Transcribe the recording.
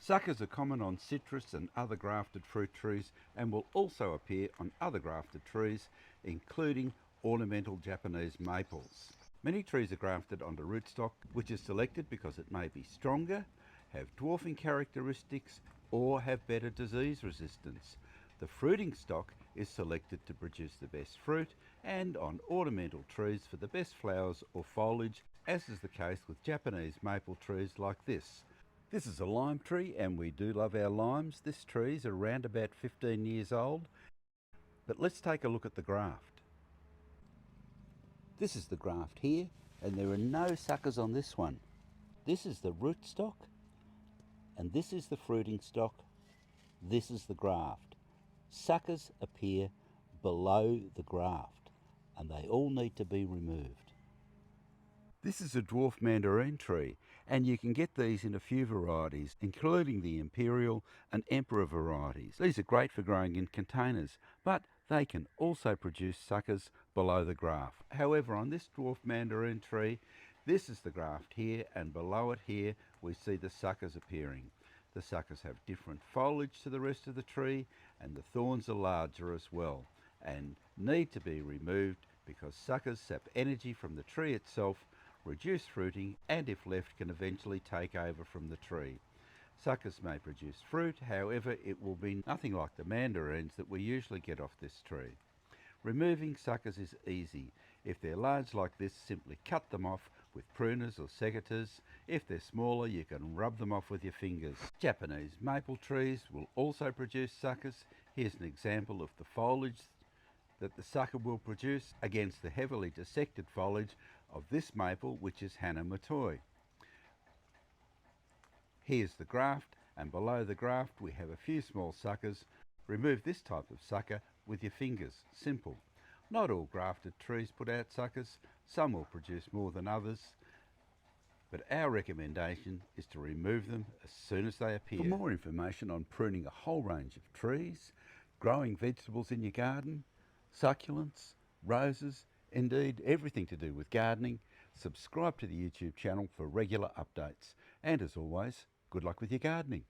Suckers are common on citrus and other grafted fruit trees and will also appear on other grafted trees, including ornamental Japanese maples. Many trees are grafted onto rootstock, which is selected because it may be stronger, have dwarfing characteristics, or have better disease resistance. The fruiting stock is selected to produce the best fruit, and on ornamental trees for the best flowers or foliage, as is the case with Japanese maple trees like this. This is a lime tree, and we do love our limes. This tree is around about 15 years old, but let's take a look at the graft. This is the graft here, and there are no suckers on this one. This is the rootstock, and this is the fruiting stock. This is the graft. Suckers appear below the graft, and they all need to be removed. This is a dwarf mandarin tree, and you can get these in a few varieties, including the imperial and emperor varieties. These are great for growing in containers, but they can also produce suckers below the graft. However, on this dwarf mandarin tree, this is the graft here, and below it here we see the suckers appearing. The suckers have different foliage to the rest of the tree, and the thorns are larger as well, and need to be removed because suckers sap energy from the tree itself, reduce fruiting, and if left can eventually take over from the tree. Suckers may produce fruit, however it will be nothing like the mandarins that we usually get off this tree. Removing suckers is easy. If they're large like this, simply cut them off with pruners or secateurs. If they're smaller, you can rub them off with your fingers. Japanese maple trees will also produce suckers. Here's an example of the foliage that the sucker will produce against the heavily dissected foliage of this maple, which is Hanamatoi. Here's the graft, and below the graft we have a few small suckers. Remove this type of sucker with your fingers. Simple. Not all grafted trees put out suckers. Some will produce more than others, but our recommendation is to remove them as soon as they appear. For more information on pruning a whole range of trees, growing vegetables in your garden, succulents, roses, indeed everything to do with gardening, subscribe to the YouTube channel for regular updates. And as always, good luck with your gardening.